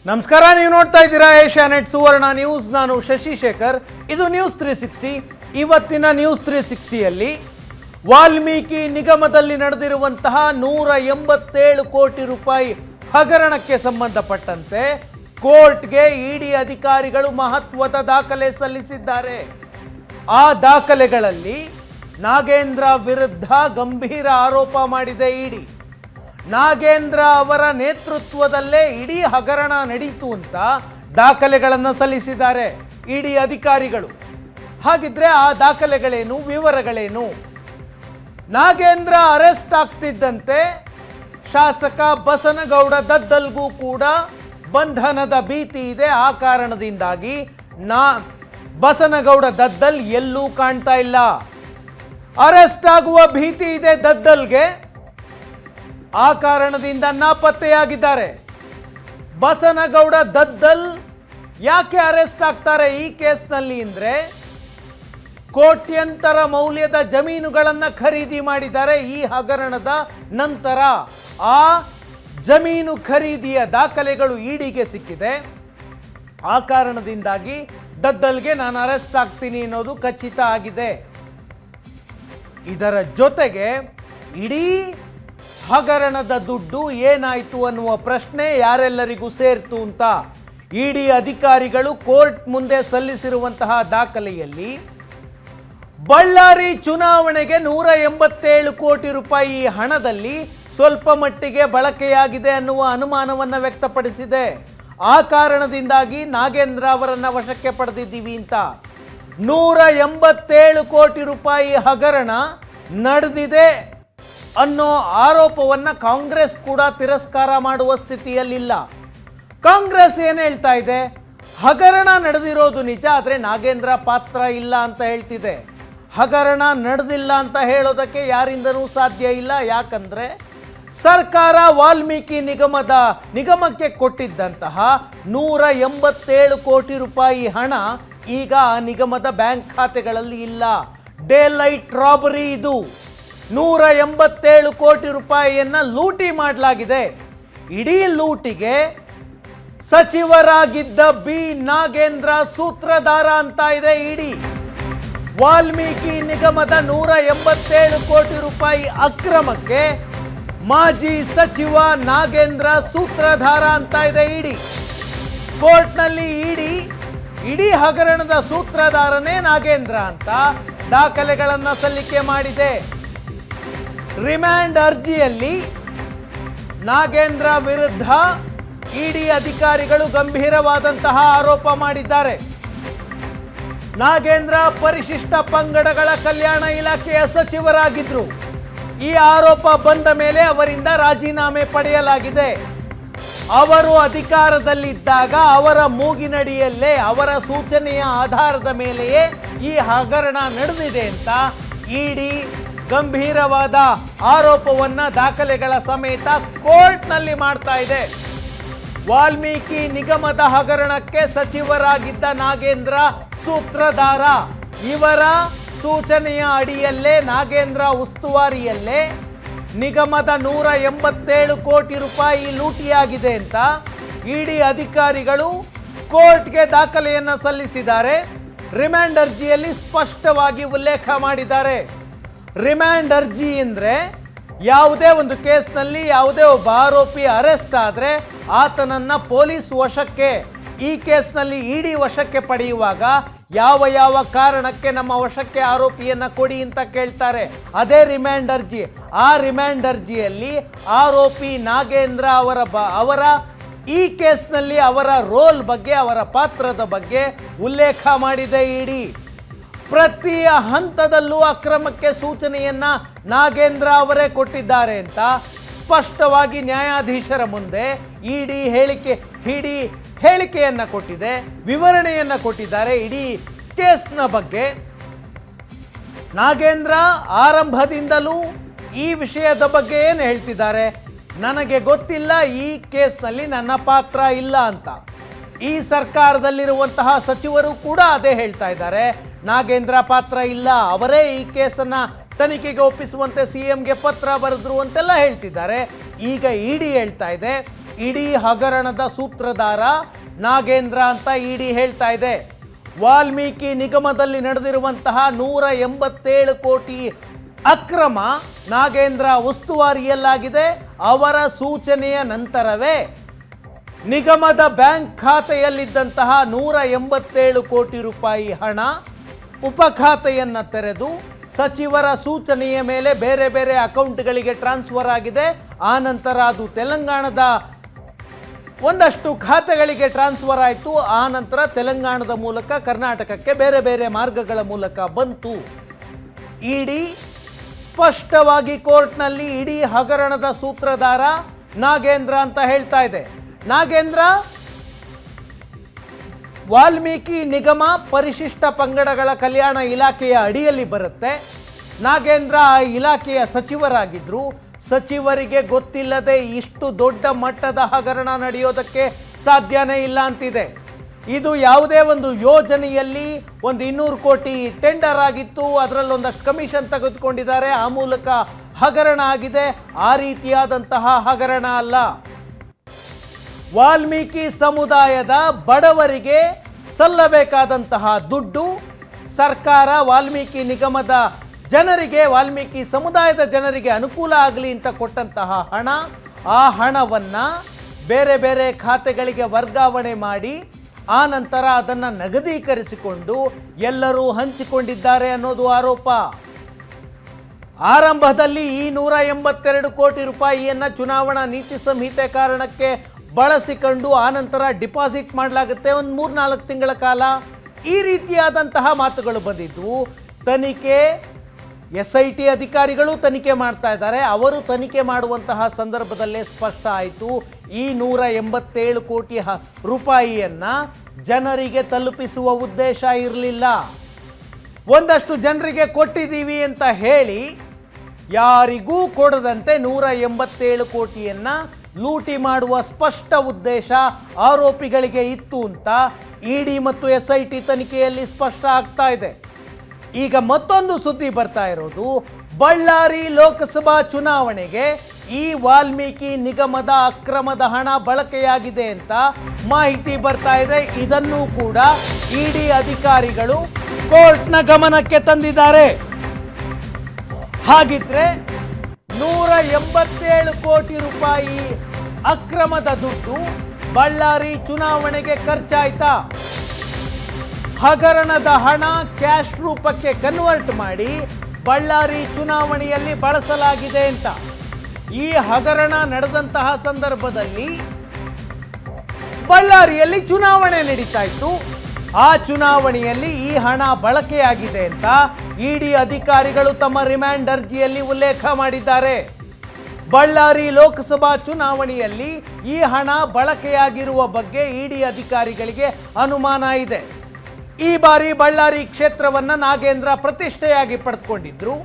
ನಮಸ್ಕಾರ, ನೀವು ನೋಡ್ತಾ ಇದ್ದೀರಾ ಏಷ್ಯಾನೆಟ್ ಸುವರ್ಣ ನ್ಯೂಸ್. ನಾನು ಶಶಿಶೇಖರ್. ಇದು ನ್ಯೂಸ್ 360. ಇವತ್ತಿನ ನ್ಯೂಸ್ 360ಯಲ್ಲಿ ವಾಲ್ಮೀಕಿ ನಿಗಮದಲ್ಲಿ ನಡೆದಿರುವಂತಹ 187 ಕೋಟಿ ರೂಪಾಯಿ ಹಗರಣಕ್ಕೆ ಸಂಬಂಧಪಟ್ಟಂತೆ ಕೋರ್ಟ್ಗೆ ಇಡಿ ಅಧಿಕಾರಿಗಳು ಮಹತ್ವದ ದಾಖಲೆ ಸಲ್ಲಿಸಿದ್ದಾರೆ. ಆ ದಾಖಲೆಗಳಲ್ಲಿ ನಾಗೇಂದ್ರ ವಿರುದ್ಧ ಗಂಭೀರ ಆರೋಪ ಮಾಡಿದೆ ಇಡಿ. ನಾಗೇಂದ್ರ ಅವರ ನೇತೃತ್ವದಲ್ಲೇ ಇಡೀ ಹಗರಣ ನಡೀತು ಅಂತ ದಾಖಲೆಗಳನ್ನು ಸಲ್ಲಿಸಿದ್ದಾರೆ ಇಡಿ ಅಧಿಕಾರಿಗಳು. ಹಾಗಿದ್ರೆ ಆ ದಾಖಲೆಗಳೇನು, ವಿವರಗಳೇನು? ನಾಗೇಂದ್ರ ಅರೆಸ್ಟ್ ಆಗ್ತಿದ್ದಂತೆ ಶಾಸಕ ಬಸನಗೌಡ ದದ್ದಲ್ಗೂ ಕೂಡ ಬಂಧನದ ಭೀತಿ ಇದೆ. ಆ ಕಾರಣದಿಂದಾಗಿ ಬಸನಗೌಡ ದದ್ದಲ್ ಎಲ್ಲೂ ಕಾಣ್ತಾ ಇಲ್ಲ. ಅರೆಸ್ಟ್ ಆಗುವ ಭೀತಿ ಇದೆ ದದ್ದಲ್ಗೆ. ಆ ಕಾರಣದಿಂದ ನಾಪತ್ತೆಯಾಗಿದ್ದಾರೆ. ಬಸನಗೌಡ ದದ್ದಲ್ ಯಾಕೆ ಅರೆಸ್ಟ್ ಆಗ್ತಾರೆ ಈ ಕೇಸ್ನಲ್ಲಿ ಅಂದ್ರೆ, ಕೋಟ್ಯಂತರ ಮೌಲ್ಯದ ಜಮೀನುಗಳನ್ನು ಖರೀದಿ ಮಾಡಿದ್ದಾರೆ ಈ ಹಗರಣದ ನಂತರ. ಆ ಜಮೀನು ಖರೀದಿಯ ದಾಖಲೆಗಳು ಇಡಿಗೆ ಸಿಕ್ಕಿದೆ. ಆ ಕಾರಣದಿಂದಾಗಿ ದದ್ದಲ್ಗೆ ನಾನು ಅರೆಸ್ಟ್ ಆಗ್ತೀನಿ ಅನ್ನೋದು ಖಚಿತ ಆಗಿದೆ. ಇದರ ಜೊತೆಗೆ ಇಡೀ ಹಗರಣದ ದುಡ್ಡು ಏನಾಯಿತು ಅನ್ನುವ ಪ್ರಶ್ನೆ ಯಾರೆಲ್ಲರಿಗೂ ಸೇರ್ತು ಅಂತ ಇಡಿ ಅಧಿಕಾರಿಗಳು ಕೋರ್ಟ್ ಮುಂದೆ ಸಲ್ಲಿಸಿರುವಂತಹ ದಾಖಲೆಯಲ್ಲಿ ಬಳ್ಳಾರಿ ಚುನಾವಣೆಗೆ 187 ಕೋಟಿ ರೂಪಾಯಿ ಹಣದಲ್ಲಿ ಸ್ವಲ್ಪ ಮಟ್ಟಿಗೆ ಬಳಕೆಯಾಗಿದೆ ಅನ್ನುವ ಅನುಮಾನವನ್ನು ವ್ಯಕ್ತಪಡಿಸಿದೆ. ಆ ಕಾರಣದಿಂದಾಗಿ ನಾಗೇಂದ್ರ ಅವರನ್ನ ವಶಕ್ಕೆ ಪಡೆದಿದ್ದೀವಿ ಅಂತ. 187 ಕೋಟಿ ರೂಪಾಯಿ ಹಗರಣ ನಡೆದಿದೆ ಅನ್ನೋ ಆರೋಪವನ್ನು ಕಾಂಗ್ರೆಸ್ ಕೂಡ ತಿರಸ್ಕಾರ ಮಾಡುವ ಸ್ಥಿತಿಯಲ್ಲಿಲ್ಲ. ಕಾಂಗ್ರೆಸ್ ಏನು ಹೇಳ್ತಾ ಇದೆ? ಹಗರಣ ನಡೆದಿರೋದು ನಿಜ, ಆದರೆ ನಾಗೇಂದ್ರ ಪಾತ್ರ ಇಲ್ಲ ಅಂತ ಹೇಳ್ತಿದೆ. ಹಗರಣ ನಡೆದಿಲ್ಲ ಅಂತ ಹೇಳೋದಕ್ಕೆ ಯಾರಿಂದನೂ ಸಾಧ್ಯ ಇಲ್ಲ. ಯಾಕಂದ್ರೆ ಸರ್ಕಾರ ವಾಲ್ಮೀಕಿ ನಿಗಮಕ್ಕೆ ಕೊಟ್ಟಿದ್ದಂತಹ 187 ಕೋಟಿ ರೂಪಾಯಿ ಹಣ ಈಗ ಆ ನಿಗಮದ ಬ್ಯಾಂಕ್ ಖಾತೆಗಳಲ್ಲಿ ಇಲ್ಲ. ಡೇ ಲೈಟ್ ರಾಬರಿ ಇದು. 187 ಕೋಟಿ ರೂಪಾಯಿಯನ್ನ ಲೂಟಿ ಮಾಡಲಾಗಿದೆ. ಇಡೀ ಲೂಟಿಗೆ ಸಚಿವರಾಗಿದ್ದ ಬಿ ನಾಗೇಂದ್ರ ಸೂತ್ರಧಾರ ಅಂತ ಇದೆ ಇಡಿ. ವಾಲ್ಮೀಕಿ ನಿಗಮದ 187 ಕೋಟಿ ರೂಪಾಯಿ ಅಕ್ರಮಕ್ಕೆ ಮಾಜಿ ಸಚಿವ ನಾಗೇಂದ್ರ ಸೂತ್ರಧಾರ ಅಂತ ಇದೆ ಇಡಿ. ಕೋರ್ಟ್ನಲ್ಲಿ ಇಡೀ ಹಗರಣದ ಸೂತ್ರಧಾರನೇ ನಾಗೇಂದ್ರ ಅಂತ ದಾಖಲೆಗಳನ್ನು ಸಲ್ಲಿಕೆ ಮಾಡಿದೆ. ರಿಮ್ಯಾಂಡ್ ಅರ್ಜಿಯಲ್ಲಿ ನಾಗೇಂದ್ರ ವಿರುದ್ಧ ಇಡಿ ಅಧಿಕಾರಿಗಳು ಗಂಭೀರವಾದಂತಹ ಆರೋಪ ಮಾಡಿದ್ದಾರೆ. ನಾಗೇಂದ್ರ ಪರಿಶಿಷ್ಟ ಪಂಗಡಗಳ ಕಲ್ಯಾಣ ಇಲಾಖೆಯ ಸಚಿವರಾಗಿದ್ರು. ಈ ಆರೋಪ ಬಂದ ಮೇಲೆ ಅವರಿಂದ ರಾಜೀನಾಮೆ ಪಡೆಯಲಾಗಿದೆ. ಅವರು ಅಧಿಕಾರದಲ್ಲಿದ್ದಾಗ ಅವರ ಮೂಗಿನಡಿಯಲ್ಲೇ ಅವರ ಸೂಚನೆಯ ಆಧಾರದ ಮೇಲೆಯೇ ಈ ಹಗರಣ ನಡೆದಿದೆ ಅಂತ ಇಡಿ ಗಂಭೀರವಾದ ಆರೋಪವನ್ನ ದಾಖಲೆಗಳ ಸಮೇತ ಕೋರ್ಟ್ನಲ್ಲಿ ಮಾಡ್ತಾ ಇದೆ. ವಾಲ್ಮೀಕಿ ನಿಗಮದ ಹಗರಣಕ್ಕೆ ಸಚಿವರಾಗಿದ್ದ ನಾಗೇಂದ್ರ ಸೂತ್ರಧಾರ. ಇವರ ಸೂಚನೆಯ ಅಡಿಯಲ್ಲೇ ನಾಗೇಂದ್ರ ಉಸ್ತುವಾರಿಯಲ್ಲೇ ನಿಗಮದ 187 ಕೋಟಿ ರೂಪಾಯಿ ಲೂಟಿಯಾಗಿದೆ ಅಂತ ಇಡಿ ಅಧಿಕಾರಿಗಳು ಕೋರ್ಟ್ಗೆ ದಾಖಲೆಯನ್ನು ಸಲ್ಲಿಸಿದ್ದಾರೆ. ರಿಮ್ಯಾಂಡ್ ಅರ್ಜಿಯಲ್ಲಿ ಸ್ಪಷ್ಟವಾಗಿ ಉಲ್ಲೇಖ ಮಾಡಿದ್ದಾರೆ. ರಿಮ್ಯಾಂಡ್ ಅರ್ಜಿ ಅಂದರೆ ಯಾವುದೇ ಒಂದು ಕೇಸ್ನಲ್ಲಿ ಯಾವುದೇ ಒಬ್ಬ ಆರೋಪಿ ಅರೆಸ್ಟ್ ಆದರೆ ಆತನನ್ನು ಪೊಲೀಸ್ ವಶಕ್ಕೆ, ಈ ಕೇಸ್ನಲ್ಲಿ ಇಡಿ ವಶಕ್ಕೆ ಪಡೆಯುವಾಗ ಯಾವ ಕಾರಣಕ್ಕೆ ನಮ್ಮ ವಶಕ್ಕೆ ಆರೋಪಿಯನ್ನು ಕೊಡಿ ಅಂತ ಕೇಳ್ತಾರೆ. ಅದೇ ರಿಮ್ಯಾಂಡ್ ಅರ್ಜಿ. ಆ ರಿಮ್ಯಾಂಡ್ ಅರ್ಜಿಯಲ್ಲಿ ಆರೋಪಿ ನಾಗೇಂದ್ರ ಅವರ ಈ ಕೇಸ್ನಲ್ಲಿ ಅವರ ರೋಲ್ ಬಗ್ಗೆ, ಅವರ ಪಾತ್ರದ ಬಗ್ಗೆ ಉಲ್ಲೇಖ ಮಾಡಿದೆ ಇಡಿ. ಪ್ರತಿ ಹಂತದಲ್ಲೂ ಅಕ್ರಮಕ್ಕೆ ಸೂಚನೆಯನ್ನ ನಾಗೇಂದ್ರ ಅವರೇ ಕೊಟ್ಟಿದ್ದಾರೆ ಅಂತ ಸ್ಪಷ್ಟವಾಗಿ ನ್ಯಾಯಾಧೀಶರ ಮುಂದೆ ಇಡಿ ಹೇಳಿಕೆಯನ್ನ ಕೊಟ್ಟಿದೆ, ವಿವರಣೆಯನ್ನ ಕೊಟ್ಟಿದ್ದಾರೆ ಇಡೀ ಕೇಸ್ನ ಬಗ್ಗೆ. ನಾಗೇಂದ್ರ ಆರಂಭದಿಂದಲೂ ಈ ವಿಷಯದ ಬಗ್ಗೆ ಏನು ಹೇಳ್ತಿದ್ದಾರೆ? ನನಗೆ ಗೊತ್ತಿಲ್ಲ, ಈ ಕೇಸ್ನಲ್ಲಿ ನನ್ನ ಪಾತ್ರ ಇಲ್ಲ ಅಂತ. ಈ ಸರ್ಕಾರದಲ್ಲಿರುವಂತಹ ಸಚಿವರು ಕೂಡ ಅದೇ ಹೇಳ್ತಾ ಇದ್ದಾರೆ. ನಾಗೇಂದ್ರ ಪಾತ್ರ ಇಲ್ಲ, ಅವರೇ ಈ ಕೇಸನ್ನ ತನಿಖೆಗೆ ಒಪ್ಪಿಸುವಂತೆ ಸಿಎಂಗೆ ಪತ್ರ ಬರೆದ್ರು ಅಂತೆಲ್ಲ ಹೇಳ್ತಿದ್ದಾರೆ. ಈಗ ಇಡಿ ಹೇಳ್ತಾ ಇದೆ ಇಡೀ ಹಗರಣದ ಸೂತ್ರಧಾರ ನಾಗೇಂದ್ರ ಅಂತ ಇಡಿ ಹೇಳ್ತಾ ಇದೆ. ವಾಲ್ಮೀಕಿ ನಿಗಮದಲ್ಲಿ ನಡೆದಿರುವಂತಹ 187 ಕೋಟಿ ಅಕ್ರಮ ನಾಗೇಂದ್ರ ಉಸ್ತುವಾರಿಯಲ್ಲಾಗಿದೆ. ಅವರ ಸೂಚನೆಯ ನಂತರವೇ ನಿಗಮದ ಬ್ಯಾಂಕ್ ಖಾತೆಯಲ್ಲಿದ್ದಂತಹ 187 ಕೋಟಿ ರೂಪಾಯಿ ಹಣ ಉಪಖಾತೆಯನ್ನು ತೆರೆದು ಸಚಿವರ ಸೂಚನೆಯ ಮೇಲೆ ಬೇರೆ ಬೇರೆ ಅಕೌಂಟ್ಗಳಿಗೆ ಟ್ರಾನ್ಸ್ಫರ್ ಆಗಿದೆ. ಆ ನಂತರ ಅದು ತೆಲಂಗಾಣದ ಒಂದಷ್ಟು ಖಾತೆಗಳಿಗೆ ಟ್ರಾನ್ಸ್ಫರ್ ಆಯಿತು. ಆ ನಂತರ ತೆಲಂಗಾಣದ ಮೂಲಕ ಕರ್ನಾಟಕಕ್ಕೆ ಬೇರೆ ಬೇರೆ ಮಾರ್ಗಗಳ ಮೂಲಕ ಬಂತು. ಇಡಿ ಸ್ಪಷ್ಟವಾಗಿ ಕೋರ್ಟ್ನಲ್ಲಿ ಇಡೀ ಹಗರಣದ ಸೂತ್ರಧಾರ ನಾಗೇಂದ್ರ ಅಂತ ಹೇಳ್ತಾ ಇದೆ. ನಾಗೇಂದ್ರ ವಾಲ್ಮೀಕಿ ನಿಗಮ ಪರಿಶಿಷ್ಟ ಪಂಗಡಗಳ ಕಲ್ಯಾಣ ಇಲಾಖೆಯ ಅಡಿಯಲ್ಲಿ ಬರುತ್ತೆ. ನಾಗೇಂದ್ರ ಆ ಇಲಾಖೆಯ ಸಚಿವರಾಗಿದ್ರು. ಸಚಿವರಿಗೆ ಗೊತ್ತಿಲ್ಲದೆ ಇಷ್ಟು ದೊಡ್ಡ ಮಟ್ಟದ ಹಗರಣ ನಡೆಯೋದಕ್ಕೆ ಸಾಧ್ಯನೇ ಇಲ್ಲ ಅಂತಿದೆ. ಇದು ಯಾವುದೇ ಒಂದು ಯೋಜನೆಯಲ್ಲಿ ಒಂದು 200 ಕೋಟಿ ಟೆಂಡರ್ ಆಗಿತ್ತು, ಅದರಲ್ಲಿ ಒಂದಷ್ಟು ಕಮಿಷನ್ ತೆಗೆದುಕೊಂಡಿದ್ದಾರೆ, ಆ ಮೂಲಕ ಹಗರಣ ಆಗಿದೆ. ಆ ರೀತಿಯಾದಂತಹ ಹಗರಣ ಅಲ್ಲ. ವಾಲ್ಮೀಕಿ ಸಮುದಾಯದ ಬಡವರಿಗೆ ಸಲ್ಲಬೇಕಾದಂತಹ ದುಡ್ಡು ಸರ್ಕಾರ ವಾಲ್ಮೀಕಿ ನಿಗಮದ ಜನರಿಗೆ, ವಾಲ್ಮೀಕಿ ಸಮುದಾಯದ ಜನರಿಗೆ ಅನುಕೂಲ ಆಗಲಿ ಅಂತ ಕೊಟ್ಟಂತಹ ಹಣ, ಆ ಹಣವನ್ನು ಬೇರೆ ಬೇರೆ ಖಾತೆಗಳಿಗೆ ವರ್ಗಾವಣೆ ಮಾಡಿ ಆ ನಂತರ ಅದನ್ನು ನಗದೀಕರಿಸಿಕೊಂಡು ಎಲ್ಲರೂ ಹಂಚಿಕೊಂಡಿದ್ದಾರೆ ಅನ್ನೋದು ಆರೋಪ. ಆರಂಭದಲ್ಲಿ ಈ 182 ಕೋಟಿ ರೂಪಾಯಿಯನ್ನು ಚುನಾವಣಾ ನೀತಿ ಸಂಹಿತೆ ಕಾರಣಕ್ಕೆ ಬಳಸಿಕೊಂಡು ಆನಂತರ ಡಿಪಾಸಿಟ್ ಮಾಡಲಾಗುತ್ತೆ ಒಂದು 3-4 ತಿಂಗಳ ಕಾಲ. ಈ ರೀತಿಯಾದಂತಹ ಮಾತುಗಳು ಬಂದಿದ್ದು. ತನಿಖೆ SIT ಅಧಿಕಾರಿಗಳು ತನಿಖೆ ಮಾಡ್ತಾ ಇದ್ದಾರೆ. ಅವರು ತನಿಖೆ ಮಾಡುವಂತಹ ಸಂದರ್ಭದಲ್ಲೇ ಸ್ಪಷ್ಟ ಆಯಿತು, ಈ 187 ಕೋಟಿ ರೂಪಾಯಿಯನ್ನು ಜನರಿಗೆ ತಲುಪಿಸುವ ಉದ್ದೇಶ ಇರಲಿಲ್ಲ. ಒಂದಷ್ಟು ಜನರಿಗೆ ಕೊಟ್ಟಿದ್ದೀವಿ ಅಂತ ಹೇಳಿ ಯಾರಿಗೂ ಕೊಡದಂತೆ 187 ಕೋಟಿಯನ್ನು ಲೂಟಿ ಮಾಡುವ ಸ್ಪಷ್ಟ ಉದ್ದೇಶ ಆರೋಪಿಗಳಿಗೆ ಇತ್ತು ಅಂತ ಇಡಿ ಮತ್ತು SIT ತನಿಖೆಯಲ್ಲಿ ಸ್ಪಷ್ಟ ಆಗ್ತಾ ಇದೆ. ಈಗ ಮತ್ತೊಂದು ಸುದ್ದಿ ಬರ್ತಾ ಇರೋದು, ಬಳ್ಳಾರಿ ಲೋಕಸಭಾ ಚುನಾವಣೆಗೆ ಈ ವಾಲ್ಮೀಕಿ ನಿಗಮದ ಅಕ್ರಮದ ಹಣ ಬಳಕೆಯಾಗಿದೆ ಅಂತ ಮಾಹಿತಿ ಬರ್ತಾ ಇದೆ. ಇದನ್ನು ಕೂಡ ಇಡಿ ಅಧಿಕಾರಿಗಳು ಕೋರ್ಟ್ನ ಗಮನಕ್ಕೆ ತಂದಿದ್ದಾರೆ. ಹಾಗಿದ್ರೆ 187 ಕೋಟಿ ರೂಪಾಯಿ ಅಕ್ರಮದ ದುಡ್ಡು ಬಳ್ಳಾರಿ ಚುನಾವಣೆಗೆ ಖರ್ಚಾಯ್ತಾ? ಹಗರಣದ ಹಣ ಕ್ಯಾಶ್ ರೂಪಕ್ಕೆ ಕನ್ವರ್ಟ್ ಮಾಡಿ ಬಳ್ಳಾರಿ ಚುನಾವಣೆಯಲ್ಲಿ ಬಳಸಲಾಗಿದೆ ಅಂತ. ಈ ಹಗರಣ ನಡೆದಂತಹ ಸಂದರ್ಭದಲ್ಲಿ ಬಳ್ಳಾರಿಯಲ್ಲಿ ಚುನಾವಣೆ ನಡೀತಾ ಇತ್ತು. ಆ ಚುನಾವಣೆಯಲ್ಲಿ ಈ ಹಣ ಬಳಕೆಯಾಗಿದೆ ಅಂತ ಇಡಿ ಅಧಿಕಾರಿಗಳು ತಮ್ಮ ರಿಮ್ಯಾಂಡ್ ಅರ್ಜಿಯಲ್ಲಿ ಉಲ್ಲೇಖ ಮಾಡಿದ್ದಾರೆ. ಬಳ್ಳಾರಿ ಲೋಕಸಭಾ ಚುನಾವಣೆಯಲ್ಲಿ ಈ ಹಣ ಬಳಕೆಯಾಗಿರುವ ಬಗ್ಗೆ ಇಡಿ ಅಧಿಕಾರಿಗಳಿಗೆ ಅನುಮಾನ ಇದೆ. ಈ ಬಾರಿ ಬಳ್ಳಾರಿ ಕ್ಷೇತ್ರವನ್ನು ನಾಗೇಂದ್ರ ಪ್ರತಿಷ್ಠೆಯಾಗಿ ಪಡೆದುಕೊಂಡಿದ್ರು.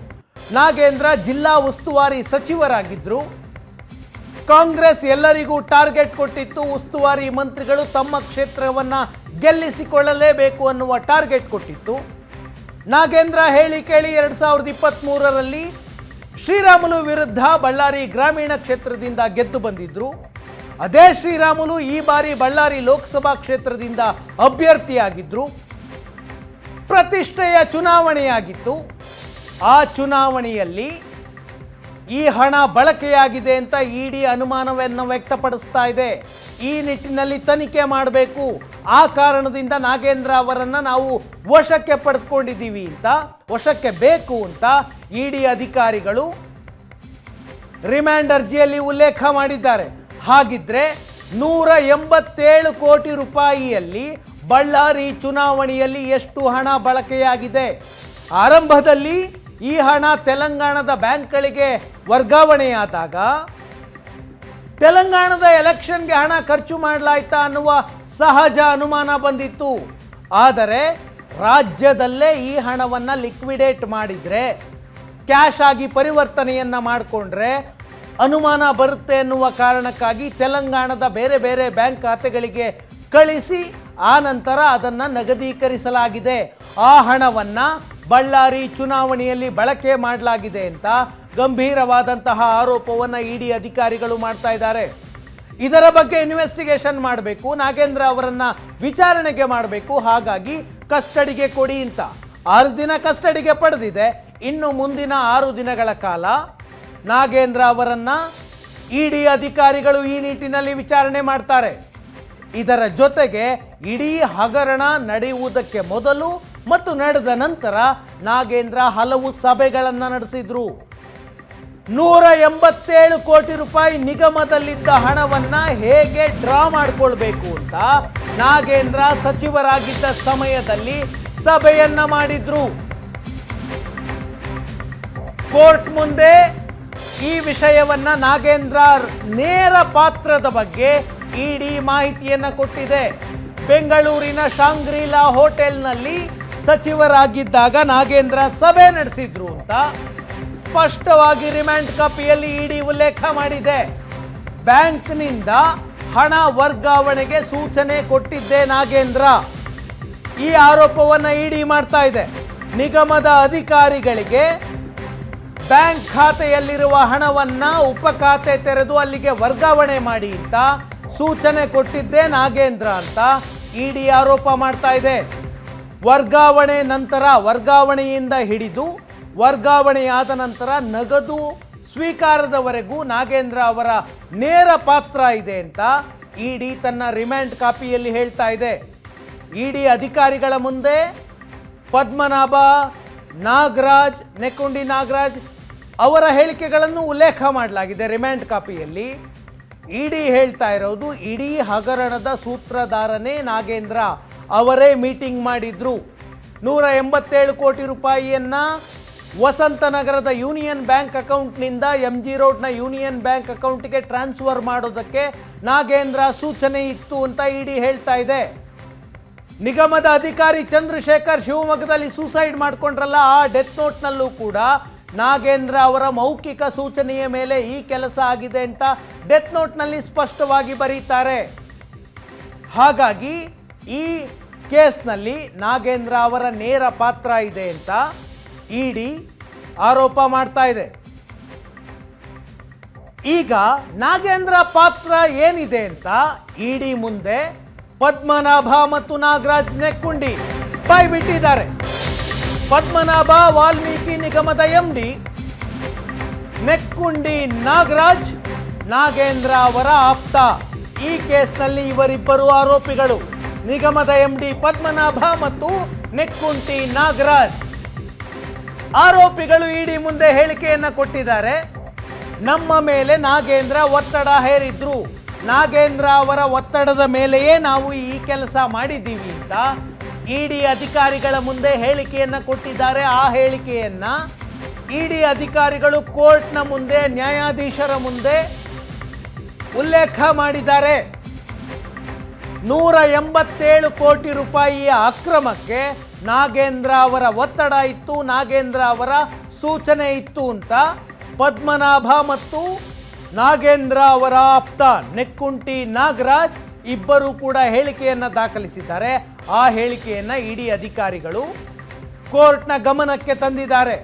ನಾಗೇಂದ್ರ ಜಿಲ್ಲಾ ಉಸ್ತುವಾರಿ ಸಚಿವರಾಗಿದ್ದರು. ಕಾಂಗ್ರೆಸ್ ಎಲ್ಲರಿಗೂ ಟಾರ್ಗೆಟ್ ಕೊಟ್ಟಿತ್ತು. ಉಸ್ತುವಾರಿ ಮಂತ್ರಿಗಳು ತಮ್ಮ ಕ್ಷೇತ್ರವನ್ನು ಗೆಲ್ಲಿಸಿಕೊಳ್ಳಲೇಬೇಕು ಅನ್ನುವ ಟಾರ್ಗೆಟ್ ಕೊಟ್ಟಿತ್ತು. ನಾಗೇಂದ್ರ ಹೇಳಿ ಕೇಳಿ 2023ರಲ್ಲಿ ಶ್ರೀರಾಮುಲು ವಿರುದ್ಧ ಬಳ್ಳಾರಿ ಗ್ರಾಮೀಣ ಕ್ಷೇತ್ರದಿಂದ ಗೆದ್ದು ಬಂದಿದ್ರು. ಅದೇ ಶ್ರೀರಾಮುಲು ಈ ಬಾರಿ ಬಳ್ಳಾರಿ ಲೋಕಸಭಾ ಕ್ಷೇತ್ರದಿಂದ ಅಭ್ಯರ್ಥಿಯಾಗಿದ್ರು. ಪ್ರತಿಷ್ಠೆಯ ಚುನಾವಣೆಯಾಗಿತ್ತು. ಆ ಚುನಾವಣೆಯಲ್ಲಿ ಈ ಹಣ ಬಳಕೆಯಾಗಿದೆ ಅಂತ ಇಡಿ ಅನುಮಾನವನ್ನು ವ್ಯಕ್ತಪಡಿಸ್ತಾ ಇದೆ. ಈ ನಿಟ್ಟಿನಲ್ಲಿ ತನಿಖೆ ಮಾಡಬೇಕು. ಆ ಕಾರಣದಿಂದ ನಾಗೇಂದ್ರ ಅವರನ್ನು ನಾವು ವಶಕ್ಕೆ ಪಡೆದುಕೊಂಡಿದ್ದೀವಿ ಅಂತ, ವಶಕ್ಕೆ ಬೇಕು ಅಂತ ಇಡಿ ಅಧಿಕಾರಿಗಳು ರಿಮ್ಯಾಂಡ್ ಅರ್ಜಿಯಲ್ಲಿ ಉಲ್ಲೇಖ ಮಾಡಿದ್ದಾರೆ. ಹಾಗಿದ್ರೆ 187 ಕೋಟಿ ರೂಪಾಯಿಯಲ್ಲಿ ಬಳ್ಳಾರಿ ಚುನಾವಣೆಯಲ್ಲಿ ಎಷ್ಟು ಹಣ ಬಳಕೆಯಾಗಿದೆ? ಆರಂಭದಲ್ಲಿ ಈ ಹಣ ತೆಲಂಗಾಣದ ಬ್ಯಾಂಕ್ಗಳಿಗೆ ವರ್ಗಾವಣೆಯಾದಾಗ ತೆಲಂಗಾಣದ ಎಲೆಕ್ಷನ್ಗೆ ಹಣ ಖರ್ಚು ಮಾಡಲಾಯ್ತಾ ಅನ್ನುವ ಸಹಜ ಅನುಮಾನ ಬಂದಿತ್ತು. ಆದರೆ ರಾಜ್ಯದಲ್ಲೇ ಈ ಹಣವನ್ನು ಲಿಕ್ವಿಡೇಟ್ ಮಾಡಿದರೆ, ಕ್ಯಾಶ್ ಆಗಿ ಪರಿವರ್ತನೆಯನ್ನು ಮಾಡಿಕೊಂಡ್ರೆ ಅನುಮಾನ ಬರುತ್ತೆ ಎನ್ನುವ ಕಾರಣಕ್ಕಾಗಿ ತೆಲಂಗಾಣದ ಬೇರೆ ಬೇರೆ ಬ್ಯಾಂಕ್ ಖಾತೆಗಳಿಗೆ ಕಳಿಸಿ ಆ ನಂತರ ಅದನ್ನು ನಗದೀಕರಿಸಲಾಗಿದೆ. ಆ ಹಣವನ್ನು ಬಳ್ಳಾರಿ ಚುನಾವಣೆಯಲ್ಲಿ ಬಳಕೆ ಮಾಡಲಾಗಿದೆ ಅಂತ ಗಂಭೀರವಾದಂತಹ ಆರೋಪವನ್ನು ಇಡಿ ಅಧಿಕಾರಿಗಳು ಮಾಡ್ತಾ ಇದ್ದಾರೆ. ಇದರ ಬಗ್ಗೆ ಇನ್ವೆಸ್ಟಿಗೇಷನ್ ಮಾಡಬೇಕು, ನಾಗೇಂದ್ರ ಅವರನ್ನ ವಿಚಾರಣೆಗೆ ಮಾಡಬೇಕು, ಹಾಗಾಗಿ ಕಸ್ಟಡಿಗೆ ಕೊಡಿ ಅಂತ 6 ದಿನ ಕಸ್ಟಡಿಗೆ ಪಡೆದಿದೆ. ಇನ್ನು ಮುಂದಿನ 6 ದಿನಗಳ ಕಾಲ ನಾಗೇಂದ್ರ ಅವರನ್ನ ಇಡಿ ಅಧಿಕಾರಿಗಳು ಈ ನಿಟ್ಟಿನಲ್ಲಿ ವಿಚಾರಣೆ ಮಾಡ್ತಾರೆ. ಇದರ ಜೊತೆಗೆ ಇಡೀ ಹಗರಣ ನಡೆಯುವುದಕ್ಕೆ ಮೊದಲು ಮತ್ತು ನಡೆದ ನಂತರ ನಾಗೇಂದ್ರ ಹಲವು ಸಭೆಗಳನ್ನು ನಡೆಸಿದ್ರು. 187 ಕೋಟಿ ರೂಪಾಯಿ ನಿಗಮದಲ್ಲಿದ್ದ ಹಣವನ್ನ ಹೇಗೆ ಡ್ರಾ ಮಾಡಿಕೊಳ್ಬೇಕು ಅಂತ ನಾಗೇಂದ್ರ ಸಚಿವರಾಗಿದ್ದ ಸಮಯದಲ್ಲಿ ಸಭೆಯನ್ನ ಮಾಡಿದ್ರು. ಕೋರ್ಟ್ ಮುಂದೆ ಈ ವಿಷಯವನ್ನ ನಾಗೇಂದ್ರ ನೇರ ಪಾತ್ರದ ಬಗ್ಗೆ ಇಡಿ ಮಾಹಿತಿಯನ್ನ ಕೊಟ್ಟಿದೆ. ಬೆಂಗಳೂರಿನ ಶಾಂಗ್ರಿಲಾ ಹೋಟೆಲ್ನಲ್ಲಿ ಸಚಿವರಾಗಿದ್ದಾಗ ನಾಗೇಂದ್ರ ಸಭೆ ನಡೆಸಿದ್ರು ಅಂತ ಸ್ಪಷ್ಟವಾಗಿ ರಿಮ್ಯಾಂಡ್ ಕಾಪಿಯಲ್ಲಿ ಇಡಿ ಉಲ್ಲೇಖ ಮಾಡಿದೆ. ಬ್ಯಾಂಕ್ನಿಂದ ಹಣ ವರ್ಗಾವಣೆಗೆ ಸೂಚನೆ ಕೊಟ್ಟಿದ್ದೆ ನಾಗೇಂದ್ರ. ಈ ಆರೋಪವನ್ನ ಇಡಿ ಮಾಡ್ತಾ ಇದೆ. ನಿಗಮದ ಅಧಿಕಾರಿಗಳಿಗೆ ಬ್ಯಾಂಕ್ ಖಾತೆಯಲ್ಲಿರುವ ಹಣವನ್ನ ಉಪಖಾತೆ ತೆರೆದು ಅಲ್ಲಿಗೆ ವರ್ಗಾವಣೆ ಮಾಡಿ ಅಂತ ಸೂಚನೆ ಕೊಟ್ಟಿದ್ದೆ ನಾಗೇಂದ್ರ ಅಂತ ಇಡಿ ಆರೋಪ ಮಾಡ್ತಾ ಇದೆ. ವರ್ಗಾವಣೆ ನಂತರ ವರ್ಗಾವಣೆಯಿಂದ ಹಿಡಿದು ವರ್ಗಾವಣೆಯಾದ ನಂತರ ನಗದು ಸ್ವೀಕಾರದವರೆಗೂ ನಾಗೇಂದ್ರ ಅವರ ನೇರ ಪಾತ್ರ ಇದೆ ಅಂತ ಇಡಿ ತನ್ನ ರಿಮ್ಯಾಂಡ್ ಕಾಪಿಯಲ್ಲಿ ಹೇಳ್ತಾ ಇದೆ. ಇಡಿ ಅಧಿಕಾರಿಗಳ ಮುಂದೆ ಪದ್ಮನಾಭ, ನಾಗರಾಜ್, ನೆಕ್ಕುಂಡಿ ನಾಗರಾಜ್ ಅವರ ಹೇಳಿಕೆಗಳನ್ನು ಉಲ್ಲೇಖ ಮಾಡಲಾಗಿದೆ ರಿಮ್ಯಾಂಡ್ ಕಾಪಿಯಲ್ಲಿ. ಇಡಿ ಹೇಳ್ತಾ ಇರೋದು ಇಡೀ ಹಗರಣದ ಸೂತ್ರಧಾರನೇ ನಾಗೇಂದ್ರ, ಅವರೇ ಮೀಟಿಂಗ್ ಮಾಡಿದ್ರು. 187 ಕೋಟಿ ರೂಪಾಯಿಯನ್ನ ವಸಂತನಗರದ ಯೂನಿಯನ್ ಬ್ಯಾಂಕ್ ಅಕೌಂಟ್ನಿಂದ MG ರೋಡ್ನ ಯೂನಿಯನ್ ಬ್ಯಾಂಕ್ ಅಕೌಂಟ್ಗೆ ಟ್ರಾನ್ಸ್ಫರ್ ಮಾಡೋದಕ್ಕೆ ನಾಗೇಂದ್ರ ಸೂಚನೆ ಇತ್ತು ಅಂತ ಇಡಿ ಹೇಳ್ತಾ ಇದೆ. ನಿಗಮದ ಅಧಿಕಾರಿ ಚಂದ್ರಶೇಖರ್ ಶಿವಮೊಗ್ಗದಲ್ಲಿ ಸೂಸೈಡ್ ಮಾಡಿಕೊಂಡ್ರಲ್ಲ, ಆ ಡೆತ್ ನೋಟ್ನಲ್ಲೂ ಕೂಡ ನಾಗೇಂದ್ರ ಅವರ ಮೌಖಿಕ ಸೂಚನೆಯ ಮೇಲೆ ಈ ಕೆಲಸ ಆಗಿದೆ ಅಂತ ಡೆತ್ ನೋಟ್ನಲ್ಲಿ ಸ್ಪಷ್ಟವಾಗಿ ಬರೀತಾರೆ. ಹಾಗಾಗಿ ಈ ಕೇಸ್ನಲ್ಲಿ ನಾಗೇಂದ್ರ ಅವರ ನೇರ ಪಾತ್ರ ಇದೆ ಅಂತ ಇಡಿ ಆರೋಪ ಮಾಡ್ತಾ ಇದೆ. ಈಗ ನಾಗೇಂದ್ರ ಪಾತ್ರ ಏನಿದೆ ಅಂತ ಇಡಿ ಮುಂದೆ ಪದ್ಮನಾಭ ಮತ್ತು ನಾಗರಾಜ್ ನೆಕ್ಕುಂಡಿ ಬಾಯ್ಬಿಟ್ಟಿದ್ದಾರೆ. ಪದ್ಮನಾಭ ವಾಲ್ಮೀಕಿ ನಿಗಮದ MD, ನೆಕ್ಕುಂಡಿ ನಾಗರಾಜ್ ನಾಗೇಂದ್ರ ಅವರ ಆಪ್ತ. ಈ ಕೇಸ್ನಲ್ಲಿ ಇವರಿಬ್ಬರು ಆರೋಪಿಗಳು, ನಿಗಮದ MD ಪದ್ಮನಾಭ ಮತ್ತು ನೆಕ್ಕುಂಟಿ ನಾಗರಾಜ್. ಆರೋಪಿಗಳು ಇಡಿ ಮುಂದೆ ಹೇಳಿಕೆಯನ್ನ ಕೊಟ್ಟಿದ್ದಾರೆ. ನಮ್ಮ ಮೇಲೆ ನಾಗೇಂದ್ರ ಒತ್ತಡ ಹೇರಿದ್ರು, ನಾಗೇಂದ್ರ ಅವರ ಒತ್ತಡದ ಮೇಲೆಯೇ ನಾವು ಈ ಕೆಲಸ ಮಾಡಿದ್ದೀವಿ ಅಂತ ಇಡಿ ಅಧಿಕಾರಿಗಳ ಮುಂದೆ ಹೇಳಿಕೆಯನ್ನ ಕೊಟ್ಟಿದ್ದಾರೆ. ಆ ಹೇಳಿಕೆಯನ್ನ ಇಡಿ ಅಧಿಕಾರಿಗಳು ಕೋರ್ಟ್ನ ಮುಂದೆ, ನ್ಯಾಯಾಧೀಶರ ಮುಂದೆ ಉಲ್ಲೇಖ ಮಾಡಿದ್ದಾರೆ. 187 ಕೋಟಿ ರೂಪಾಯಿಯ ಅಕ್ರಮಕ್ಕೆ ನಾಗೇಂದ್ರ ಅವರ ಒತ್ತಡ ಇತ್ತು, ನಾಗೇಂದ್ರ ಅವರ ಸೂಚನೆ ಇತ್ತು ಅಂತ ಪದ್ಮನಾಭ ಮತ್ತು ನಾಗೇಂದ್ರ ಅವರ ಆಪ್ತ ನೆಕ್ಕುಂಟಿ ನಾಗರಾಜ್ ಇಬ್ಬರು ಕೂಡ ಹೇಳಿಕೆಯನ್ನ ದಾಖಲಿಸಿದ್ದಾರೆ. ಆ ಹೇಳಿಕೆಯನ್ನ ಇಡಿ ಅಧಿಕಾರಿಗಳು ಕೋರ್ಟ್ನ ಗಮನಕ್ಕೆ ತಂದಿದ್ದಾರೆ.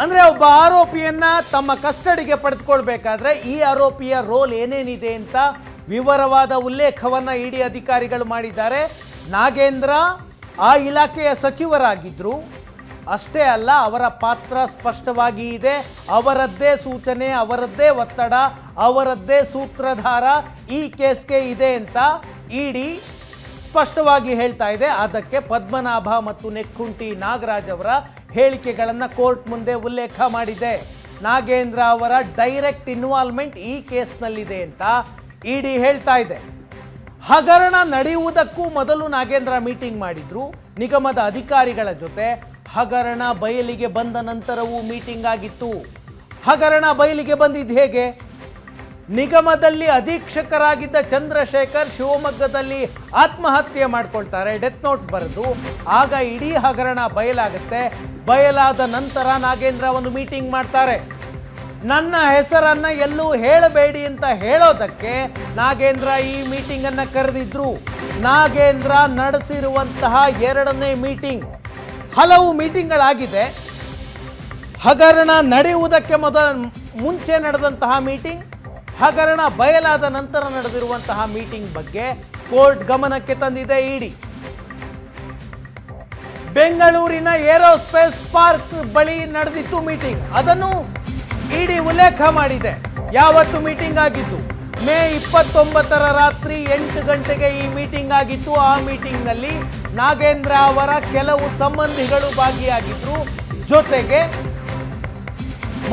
ಅಂದ್ರೆ ಒಬ್ಬ ಆರೋಪಿಯನ್ನ ತಮ್ಮ ಕಸ್ಟಡಿಗೆ ಪಡೆದುಕೊಳ್ಬೇಕಾದ್ರೆ ಈ ಆರೋಪಿಯ ರೋಲ್ ಏನೇನಿದೆ ಅಂತ ವಿವರವಾದ ಉಲ್ಲೇಖವನ್ನ ಇಡಿ ಅಧಿಕಾರಿಗಳು ಮಾಡಿದ್ದಾರೆ. ನಾಗೇಂದ್ರ ಆ ಇಲಾಖೆಯ ಸಚಿವರಾಗಿದ್ರು, ಅಷ್ಟೇ ಅಲ್ಲ ಅವರ ಪಾತ್ರ ಸ್ಪಷ್ಟವಾಗಿ ಇದೆ. ಅವರದ್ದೇ ಸೂಚನೆ, ಅವರದ್ದೇ ಒತ್ತಡ, ಅವರದ್ದೇ ಸೂತ್ರಧಾರ ಈ ಕೇಸ್ಗೆ ಇದೆ ಅಂತ ಇಡಿ ಸ್ಪಷ್ಟವಾಗಿ ಹೇಳ್ತಾ ಇದೆ. ಅದಕ್ಕೆ ಪದ್ಮನಾಭ ಮತ್ತು ನೆಕ್ಕುಂಟಿ ನಾಗರಾಜ್ ಅವರ ಹೇಳಿಕೆಗಳನ್ನು ಕೋರ್ಟ್ ಮುಂದೆ ಉಲ್ಲೇಖ ಮಾಡಿದೆ. ನಾಗೇಂದ್ರ ಅವರ ಡೈರೆಕ್ಟ್ ಇನ್ವಾಲ್ವ್ಮೆಂಟ್ ಈ ಕೇಸ್ನಲ್ಲಿದೆ ಅಂತ ಇಡಿ ಹೇಳ್ತಾ ಇದೆ. ಹಗರಣ ನಡೆಯುವುದಕ್ಕೂ ಮೊದಲು ನಾಗೇಂದ್ರ ಮೀಟಿಂಗ್ ಮಾಡಿದ್ರು ನಿಗಮದ ಅಧಿಕಾರಿಗಳ ಜೊತೆ. ಹಗರಣ ಬಯಲಿಗೆ ಬಂದ ನಂತರವೂ ಮೀಟಿಂಗ್ ಆಗಿತ್ತು. ಹಗರಣ ಬಯಲಿಗೆ ಬಂದಿದ್ದು ಹೇಗೆ? ನಿಗಮದಲ್ಲಿ ಅಧೀಕ್ಷಕರಾಗಿದ್ದ ಚಂದ್ರಶೇಖರ್ ಶಿವಮೊಗ್ಗದಲ್ಲಿ ಆತ್ಮಹತ್ಯೆ ಮಾಡ್ಕೊಳ್ತಾರೆ, ಡೆತ್ ನೋಟ್ ಬರೆದು. ಆಗ ಇಡೀ ಹಗರಣ ಬಯಲಾಗುತ್ತೆ. ಬಯಲಾದ ನಂತರ ನಾಗೇಂದ್ರ ಒಂದು ಮೀಟಿಂಗ್ ಮಾಡ್ತಾರೆ. ನನ್ನ ಹೆಸರನ್ನ ಎಲ್ಲೂ ಹೇಳಬೇಡಿ ಅಂತ ಹೇಳೋದಕ್ಕೆ ನಾಗೇಂದ್ರ ಈ ಮೀಟಿಂಗ್ ಅನ್ನ ಕರೆದಿದ್ರು. ನಾಗೇಂದ್ರ ನಡೆಸಿರುವಂತಹ 2ನೇ ಮೀಟಿಂಗ್. ಹಲವು ಮೀಟಿಂಗ್ಗಳಾಗಿದೆ. ಹಗರಣ ನಡೆಯುವುದಕ್ಕೆ ಮುಂಚೆ ನಡೆದಂತಹ ಮೀಟಿಂಗ್, ಹಗರಣ ಬಯಲಾದ ನಂತರ ನಡೆದಿರುವಂತಹ ಮೀಟಿಂಗ್ ಬಗ್ಗೆ ಕೋರ್ಟ್ ಗಮನಕ್ಕೆ ತಂದಿದೆ ಇಡಿ. ಬೆಂಗಳೂರಿನ ಏರೋಸ್ಪೇಸ್ ಪಾರ್ಕ್ ಬಳಿ ನಡೆದಿತ್ತು ಮೀಟಿಂಗ್. ಅದನ್ನು ಇಡಿ ಉಲ್ಲೇಖ ಮಾಡಿದೆ. ಯಾವತ್ತು ಮೀಟಿಂಗ್ ಆಗಿದ್ದು? ಮೇ 29ರ ರಾತ್ರಿ 8 ಗಂಟೆಗೆ ಈ ಮೀಟಿಂಗ್ ಆಗಿತ್ತು. ಆ ಮೀಟಿಂಗ್ನಲ್ಲಿ ನಾಗೇಂದ್ರ ಅವರ ಕೆಲವು ಸಂಬಂಧಿಗಳು ಭಾಗಿಯಾಗಿದ್ರು. ಜೊತೆಗೆ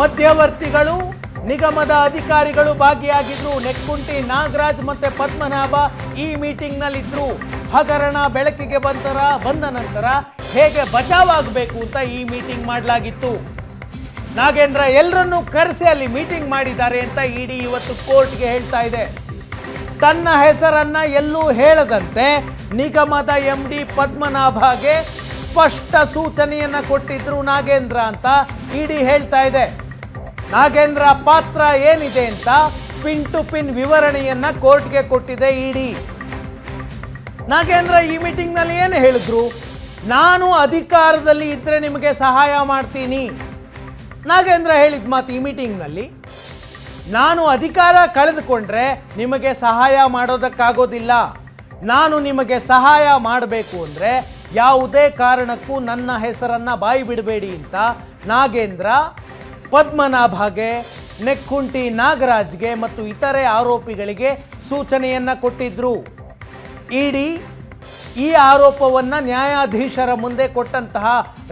ಮಧ್ಯವರ್ತಿಗಳು, ನಿಗಮದ ಅಧಿಕಾರಿಗಳು ಭಾಗಿಯಾಗಿದ್ರು. ನೆಕ್ಕುಂಟಿ ನಾಗರಾಜ್ ಮತ್ತೆ ಪದ್ಮನಾಭ ಈ ಮೀಟಿಂಗ್ನಲ್ಲಿದ್ರು. ಹಗರಣ ಬೆಳಕಿಗೆ ಬಂದ ನಂತರ ಹೇಗೆ ಬಚಾವಾಗಬೇಕು ಅಂತ ಈ ಮೀಟಿಂಗ್ ಮಾಡಲಾಗಿತ್ತು. ನಾಗೇಂದ್ರ ಎಲ್ಲರನ್ನೂ ಕರೆಸಿ ಅಲ್ಲಿ ಮೀಟಿಂಗ್ ಮಾಡಿದ್ದಾರೆ ಅಂತ ಇಡಿ ಇವತ್ತು ಕೋರ್ಟ್ಗೆ ಹೇಳ್ತಾ ಇದೆ. ತನ್ನ ಹೆಸರನ್ನ ಎಲ್ಲೂ ಹೇಳದಂತೆ ನಿಗಮದ MD ಪದ್ಮನಾಭಗೆ ಸ್ಪಷ್ಟ ಸೂಚನೆಯನ್ನ ಕೊಟ್ಟಿದ್ರು ನಾಗೇಂದ್ರ ಅಂತ ಇಡಿ ಹೇಳ್ತಾ ಇದೆ. ನಾಗೇಂದ್ರ ಪಾತ್ರ ಏನಿದೆ ಅಂತ ಪಿನ್ ಟು ಪಿನ್ ವಿವರಣೆಯನ್ನ ಕೋರ್ಟ್ಗೆ ಕೊಟ್ಟಿದೆ ಇಡಿ. ನಾಗೇಂದ್ರ ಈ ಮೀಟಿಂಗ್ ನಲ್ಲಿ ಏನು ಹೇಳಿದ್ರು? ನಾನು ಅಧಿಕಾರದಲ್ಲಿ ಇದ್ರೆ ನಿಮಗೆ ಸಹಾಯ ಮಾಡ್ತೀನಿ. ನಾಗೇಂದ್ರ ಹೇಳಿದ ಮಾತು ಈ ಮೀಟಿಂಗ್ ನಲ್ಲಿ, ನಾನು ಅಧಿಕಾರ ಕಳೆದುಕೊಂಡ್ರೆ ನಿಮಗೆ ಸಹಾಯ ಮಾಡೋದಕ್ಕಾಗೋದಿಲ್ಲ. ನಾನು ನಿಮಗೆ ಸಹಾಯ ಮಾಡಬೇಕು ಅಂದ್ರೆ ಯಾವುದೇ ಕಾರಣಕ್ಕೂ ನನ್ನ ಹೆಸರನ್ನ ಬಾಯಿ ಬಿಡಬೇಡಿ ಅಂತ ನಾಗೇಂದ್ರ ಪದ್ಮನಾಭಗೆ, ನೆಕ್ಕುಂಟಿ ನಾಗರಾಜ್ಗೆ ಮತ್ತು ಇತರೆ ಆರೋಪಿಗಳಿಗೆ ಸೂಚನೆಯನ್ನ ಕೊಟ್ಟಿದ್ರು. ಇಡಿ ಈ ಆರೋಪವನ್ನ ನ್ಯಾಯಾಧೀಶರ ಮುಂದೆ ಕೊಟ್ಟಂತಹ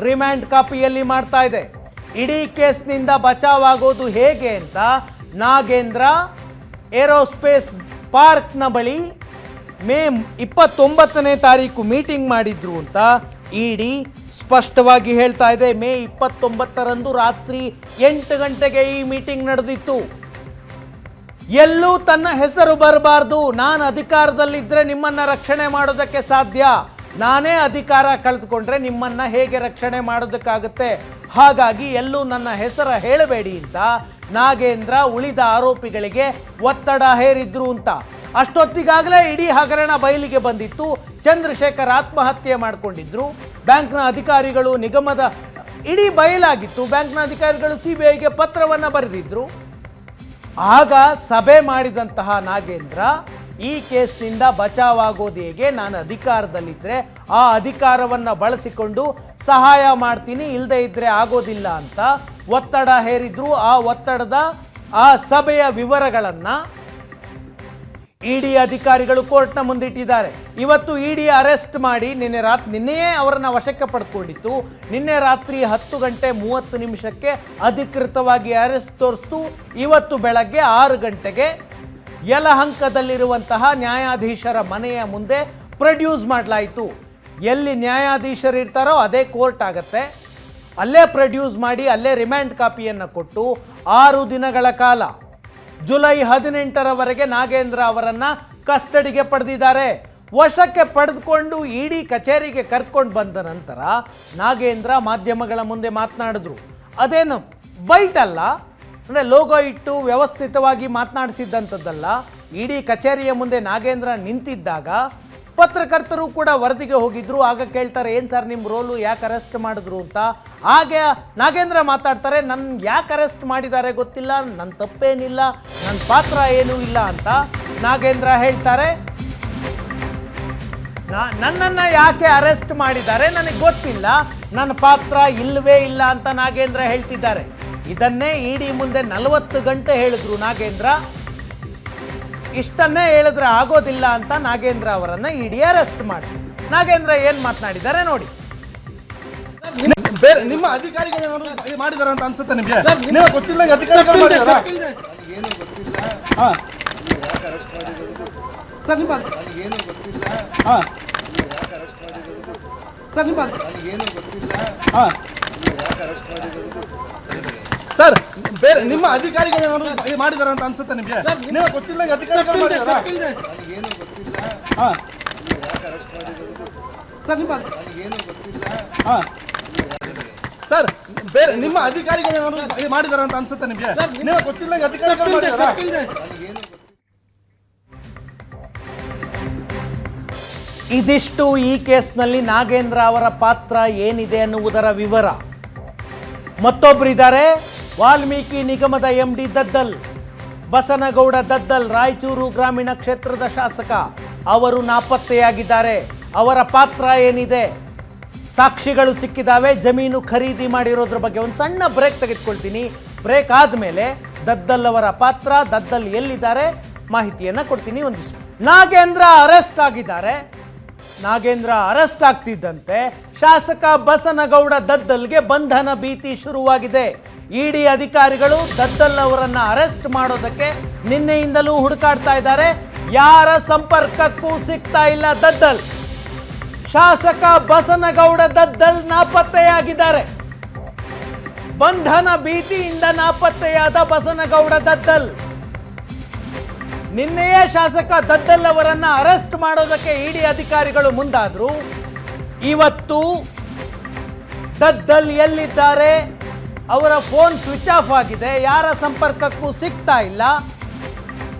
ರಿಮ್ಯಾಂಡ್ ಕಾಪಿಯಲ್ಲಿ ಮಾಡ್ತಾ ಇದೆ. ಇಡೀ ಕೇಸ್ನಿಂದ ಬಚಾವಾಗೋದು ಹೇಗೆ ಅಂತ ನಾಗೇಂದ್ರ ಏರೋಸ್ಪೇಸ್ ಪಾರ್ಕ್ನ ಬಳಿ ಮೇ 29ನೇ ತಾರೀಕು ಮೀಟಿಂಗ್ ಮಾಡಿದ್ರು ಅಂತ ಇಡಿ ಸ್ಪಷ್ಟವಾಗಿ ಹೇಳ್ತಾ ಇದೆ. ಮೇ 29ರಂದು ರಾತ್ರಿ 8 ಗಂಟೆಗೆ ಈ ಮೀಟಿಂಗ್ ನಡೆದಿತ್ತು. ಎಲ್ಲೂ ತನ್ನ ಹೆಸರು ಬರಬಾರ್ದು. ನಾನು ಅಧಿಕಾರದಲ್ಲಿದ್ದರೆ ನಿಮ್ಮನ್ನ ರಕ್ಷಣೆ ಮಾಡೋದಕ್ಕೆ ಸಾಧ್ಯ. ನಾನೇ ಅಧಿಕಾರ ಕಳೆದುಕೊಂಡ್ರೆ ನಿಮ್ಮನ್ನ ಹೇಗೆ ರಕ್ಷಣೆ ಮಾಡೋದಕ್ಕಾಗುತ್ತೆ? ಹಾಗಾಗಿ ಎಲ್ಲೂ ನನ್ನ ಹೆಸರು ಹೇಳಬೇಡಿ ಅಂತ ನಾಗೇಂದ್ರ ಉಳಿದ ಆರೋಪಿಗಳಿಗೆ ಒತ್ತಡ ಹೇರಿದ್ರು ಅಂತ. ಅಷ್ಟೊತ್ತಿಗಾಗಲೇ ಇಡೀ ಹಗರಣ ಬಯಲಿಗೆ ಬಂದಿತ್ತು. ಚಂದ್ರಶೇಖರ್ ಆತ್ಮಹತ್ಯೆ ಮಾಡಿಕೊಂಡಿದ್ರು. ಬ್ಯಾಂಕ್ನ ಅಧಿಕಾರಿಗಳು, ನಿಗಮದ ಇಡೀ ಬಯಲಾಗಿತ್ತು. ಬ್ಯಾಂಕ್ನ ಅಧಿಕಾರಿಗಳು CBIಗೆ ಪತ್ರವನ್ನು ಬರೆದಿದ್ರು. ಆಗ ಸಭೆ ಮಾಡಿದಂತಹ ನಾಗೇಂದ್ರ ಈ ಕೇಸ್ನಿಂದ ಬಚಾವಾಗೋದು ಹೇಗೆ, ನಾನು ಅಧಿಕಾರದಲ್ಲಿದ್ದರೆ ಆ ಅಧಿಕಾರವನ್ನು ಬಳಸಿಕೊಂಡು ಸಹಾಯ ಮಾಡ್ತೀನಿ, ಇಲ್ಲದೆ ಇದ್ದರೆ ಆಗೋದಿಲ್ಲ ಅಂತ ಒತ್ತಡ ಹೇರಿದ್ರು. ಆ ಒತ್ತಡದ ಆ ಸಭೆಯ ವಿವರಗಳನ್ನು ಇಡಿ ಅಧಿಕಾರಿಗಳು ಕೋರ್ಟ್ನ ಮುಂದಿಟ್ಟಿದ್ದಾರೆ. ಇವತ್ತು ಇಡಿ ಅರೆಸ್ಟ್ ಮಾಡಿ ನಿನ್ನೆಯೇ ಅವರನ್ನು ವಶಕ್ಕೆ ಪಡೆದುಕೊಂಡಿತ್ತು. ನಿನ್ನೆ ರಾತ್ರಿ 10 ಗಂಟೆ 30 ನಿಮಿಷಕ್ಕೆ ಅಧಿಕೃತವಾಗಿ ಅರೆಸ್ಟ್ ತೋರಿಸ್ತು. ಇವತ್ತು ಬೆಳಗ್ಗೆ 6 ಗಂಟೆಗೆ ಯಲಹಂಕದಲ್ಲಿರುವಂತಹ ನ್ಯಾಯಾಧೀಶರ ಮನೆಯ ಮುಂದೆ ಪ್ರೊಡ್ಯೂಸ್ ಮಾಡಲಾಯಿತು. ಎಲ್ಲಿ ನ್ಯಾಯಾಧೀಶರು ಇರ್ತಾರೋ ಅದೇ ಕೋರ್ಟ್ ಆಗತ್ತೆ. ಅಲ್ಲೇ ಪ್ರೊಡ್ಯೂಸ್ ಮಾಡಿ ಅಲ್ಲೇ ರಿಮ್ಯಾಂಡ್ ಕಾಪಿಯನ್ನು ಕೊಟ್ಟು 6 ದಿನಗಳ ಕಾಲ ಜುಲೈ 18ರವರೆಗೆ ನಾಗೇಂದ್ರ ಅವರನ್ನು ಕಸ್ಟಡಿಗೆ ಪಡೆದಿದ್ದಾರೆ. ವಶಕ್ಕೆ ಪಡೆದುಕೊಂಡು ಇಡಿ ಕಚೇರಿಗೆ ಕರೆದುಕೊಂಡು ಬಂದ ನಂತರ ನಾಗೇಂದ್ರ ಮಾಧ್ಯಮಗಳ ಮುಂದೆ ಮಾತನಾಡಿದ್ರು. ಅದೇನು ಬೈಟ್ ಅಲ್ಲ, ಅಂದರೆ ಲೋಗೋ ಇಟ್ಟು ವ್ಯವಸ್ಥಿತವಾಗಿ ಮಾತನಾಡಿಸಿದ್ದಂಥದ್ದಲ್ಲ. ಇಡಿ ಕಚೇರಿಯ ಮುಂದೆ ನಾಗೇಂದ್ರ ನಿಂತಿದ್ದಾಗ ಪತ್ರಕರ್ತರು ಕೂಡ ವರದಿಗೆ ಹೋಗಿದ್ರು. ಆಗ ಕೇಳ್ತಾರೆ, ಏನು ಸರ್ ನಿಮ್ಮ ರೋಲು, ಯಾಕೆ ಅರೆಸ್ಟ್ ಮಾಡಿದ್ರು ಅಂತ. ಹಾಗೆ ನಾಗೇಂದ್ರ ಮಾತಾಡ್ತಾರೆ, ನನ್ನ ಯಾಕೆ ಅರೆಸ್ಟ್ ಮಾಡಿದ್ದಾರೆ ಗೊತ್ತಿಲ್ಲ, ನನ್ನ ತಪ್ಪೇನಿಲ್ಲ, ನನ್ನ ಪಾತ್ರ ಏನೂ ಇಲ್ಲ ಅಂತ ನಾಗೇಂದ್ರ ಹೇಳ್ತಾರೆ. ನನ್ನನ್ನು ಯಾಕೆ ಅರೆಸ್ಟ್ ಮಾಡಿದ್ದಾರೆ ನನಗೆ ಗೊತ್ತಿಲ್ಲ, ನನ್ನ ಪಾತ್ರ ಇಲ್ಲವೇ ಇಲ್ಲ ಅಂತ ನಾಗೇಂದ್ರ ಹೇಳ್ತಿದ್ದಾರೆ. ಇದನ್ನೇ ಇಡಿ ಮುಂದೆ 40 ಗಂಟೆ ಹೇಳಿದ್ರು ನಾಗೇಂದ್ರ. ಇಷ್ಟನ್ನೇ ಹೇಳಿದ್ರೆ ಆಗೋದಿಲ್ಲ ಅಂತ ನಾಗೇಂದ್ರ ಅವರನ್ನ ಇಡಿ ಅರೆಸ್ಟ್ ಮಾಡಿ. ನಾಗೇಂದ್ರ ಏನ್ ಮಾತನಾಡಿದ್ದಾರೆ ನೋಡಿ. ಬೇರೆ ನಿಮ್ಮ ಅಧಿಕಾರಿಗಳು ಮಾಡಿದಾರ ಅಂತ ಅನ್ಸುತ್ತೆ ನಿಮಗೆ? ನೀವು ಗೊತ್ತಿಲ್ಲ ಅಧಿಕಾರಿಗಳು ಮಾಡಿದಾರ? ಏನು ಗೊತ್ತಿಲ್ಲ. ಹಾ ಯಾಕೆ ಅರೆಸ್ಟ್ ಮಾಡಿರೋದು ಸರ್? ನಿಮ್ಮ ಏನು ಗೊತ್ತಿಲ್ಲ. ಹಾ ಯಾಕೆ ಅರೆಸ್ಟ್ ಮಾಡಿರೋದು ಸರ್? ನಿಮ್ಮ ಏನು ಗೊತ್ತಿಲ್ಲ. ಹಾ ಯಾಕೆ ಅರೆಸ್ಟ್ ಮಾಡಿರೋದು ಸರ್? ಬೇರೆ ನಿಮ್ಮ ಅಧಿಕಾರಿಗಳು ಮಾಡಿದಾರ ಅಂತ ಅನ್ಸುತ್ತೆ ನಿಮಗೆ? ನೀವು ಗೊತ್ತಿಲ್ಲ ಅಧಿಕಾರಿಗಳು ಮಾಡಿದಾರ? ಏನು ಗೊತ್ತಿಲ್ಲ. ಹಾ ಯಾಕೆ ಅರೆಸ್ಟ್ ಮಾಡಿರೋದು ಸರ್? ನಿಮ್ಮ ಏನು ಗೊತ್ತಿಲ್ಲ. ಹಾ ಸರ್, ಬೇರೆ ನಿಮ್ಮ ಅಧಿಕಾರಿಗಳು ಮಾಡಿದಾರ ಅಂತ ಅನ್ಸುತ್ತೆ ನಿಮಗೆ? ನೀವು ಗೊತ್ತಿಲ್ಲ ಅಧಿಕಾರಿಗಳು ಮಾಡಿದಾರ? ಇದಿಷ್ಟು ಈ ಕೇಸ್ನಲ್ಲಿ ನಾಗೇಂದ್ರ ಅವರ ಪಾತ್ರ ಏನಿದೆ ಅನ್ನುವುದರ ವಿವರ. ಮತ್ತೊಬ್ಬರಿದ್ದಾರೆ, ವಾಲ್ಮೀಕಿ ನಿಗಮದ MD ದದ್ದಲ್. ಬಸನಗೌಡ ದದ್ದಲ್ ರಾಯಚೂರು ಗ್ರಾಮೀಣ ಕ್ಷೇತ್ರದ ಶಾಸಕ, ಅವರು ನಾಪತ್ತೆಯಾಗಿದ್ದಾರೆ. ಅವರ ಪಾತ್ರ ಏನಿದೆ? ಸಾಕ್ಷಿಗಳು ಸಿಕ್ಕಿದಾವೆ. ಜಮೀನು ಖರೀದಿ ಮಾಡಿರೋದ್ರ ಬಗ್ಗೆ ಒಂದು ಸಣ್ಣ ಬ್ರೇಕ್ ತೆಗೆದುಕೊಳ್ತೀನಿ. ಬ್ರೇಕ್ ಆದಮೇಲೆ ದದ್ದಲ್ ಅವರ ಪಾತ್ರ, ದದ್ದಲ್ ಎಲ್ಲಿದ್ದಾರೆ ಮಾಹಿತಿಯನ್ನ ಕೊಡ್ತೀನಿ. ಒಂದು ನಾಗೇಂದ್ರ ಅರೆಸ್ಟ್ ಆಗಿದ್ದಾರೆ. ನಾಗೇಂದ್ರ ಅರೆಸ್ಟ್ ಆಗ್ತಿದ್ದಂತೆ ಶಾಸಕ ಬಸನಗೌಡ ದದ್ದಲ್ಗೆ ಬಂಧನ ಭೀತಿ ಶುರುವಾಗಿದೆ. ಇಡಿ ಅಧಿಕಾರಿಗಳು ದದ್ದಲ್ ಅವರನ್ನ ಅರೆಸ್ಟ್ ಮಾಡೋದಕ್ಕೆ ನಿನ್ನೆಯಿಂದಲೂ ಹುಡುಕಾಡ್ತಾ ಇದ್ದಾರೆ. ಯಾರ ಸಂಪರ್ಕಕ್ಕೂ ಸಿಗ್ತಾ ಇಲ್ಲ ದದ್ದಲ್. ಶಾಸಕ ಬಸನಗೌಡ ದದ್ದಲ್ ನಾಪತ್ತೆಯಾಗಿದ್ದಾರೆ. ಬಂಧನ ಭೀತಿಯಿಂದ ನಾಪತ್ತೆಯಾದ ಬಸನಗೌಡ ದದ್ದಲ್. ನಿನ್ನೆಯೇ ಶಾಸಕ ದದ್ದಲ್ ಅವರನ್ನ ಅರೆಸ್ಟ್ ಮಾಡೋದಕ್ಕೆ ಇಡಿ ಅಧಿಕಾರಿಗಳು ಮುಂದಾದ್ರು. ಇವತ್ತು ದದ್ದಲ್ ಎಲ್ಲಿದ್ದಾರೆ? ಅವರ ಫೋನ್ ಸ್ವಿಚ್ ಆಫ್ ಆಗಿದೆ. ಯಾರ ಸಂಪರ್ಕಕ್ಕೂ ಸಿಗ್ತಾ ಇಲ್ಲ.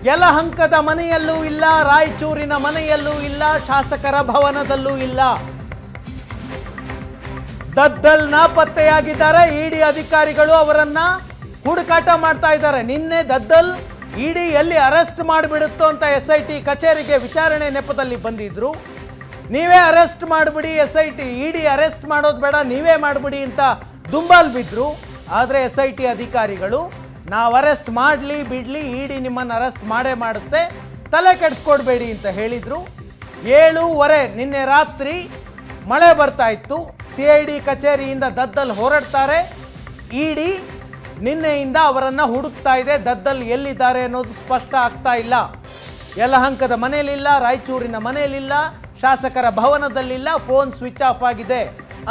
ಯಲಹಂಕದ ಮನೆಯಲ್ಲೂ ಇಲ್ಲ, ರಾಯಚೂರಿನ ಮನೆಯಲ್ಲೂ ಇಲ್ಲ, ಶಾಸಕರ ಭವನದಲ್ಲೂ ಇಲ್ಲ. ದದ್ದಲ್ ನಾಪತ್ತೆಯಾಗಿದ್ದಾರೆ. ಇಡಿ ಅಧಿಕಾರಿಗಳು ಅವರನ್ನ ಹುಡುಕಾಟ ಮಾಡ್ತಾ ಇದ್ದಾರೆ. ನಿನ್ನೆ ದದ್ದಲ್ ಇಡಿ ಎಲ್ಲಿ ಅರೆಸ್ಟ್ ಮಾಡಿಬಿಡುತ್ತೋ ಅಂತ SIT ಕಚೇರಿಗೆ ವಿಚಾರಣೆ ನೆಪದಲ್ಲಿ ಬಂದಿದ್ರು. ನೀವೇ ಅರೆಸ್ಟ್ ಮಾಡಿಬಿಡಿ, SIT ಇಡಿ ಅರೆಸ್ಟ್ ಮಾಡೋದು ಬೇಡ, ನೀವೇ ಮಾಡಿಬಿಡಿ ಅಂತ ದುಂಬಾಲ್ ಬಿದ್ರು. ಆದರೆ SIT ಅಧಿಕಾರಿಗಳು ನಾವು ಅರೆಸ್ಟ್ ಮಾಡಲಿ ಬಿಡಲಿ, ಇಡಿ ನಿಮ್ಮನ್ನು ಅರೆಸ್ಟ್ ಮಾಡೇ ಮಾಡುತ್ತೆ, ತಲೆ ಕೆಡಿಸ್ಕೊಡ್ಬೇಡಿ ಅಂತ ಹೇಳಿದರು. 7:15 ನಿನ್ನೆ ರಾತ್ರಿ ಮಳೆ ಬರ್ತಾ ಇತ್ತು. CID ಕಚೇರಿಯಿಂದ ದದ್ದಲ್ ಹೊರಡ್ತಾರೆ. ಇಡಿ ನಿನ್ನೆಯಿಂದ ಅವರನ್ನು ಹುಡುಕ್ತಾ ಇದೆ. ದದ್ದಲ್ ಎಲ್ಲಿದ್ದಾರೆ ಅನ್ನೋದು ಸ್ಪಷ್ಟ ಆಗ್ತಾ ಇಲ್ಲ. ಯಲಹಂಕದ ಮನೆಯಲ್ಲಿಲ್ಲ, ರಾಯಚೂರಿನ ಮನೆಯಲ್ಲಿಲ್ಲ, ಶಾಸಕರ ಭವನದಲ್ಲಿಲ್ಲ. ಫೋನ್ ಸ್ವಿಚ್ ಆಫ್ ಆಗಿದೆ.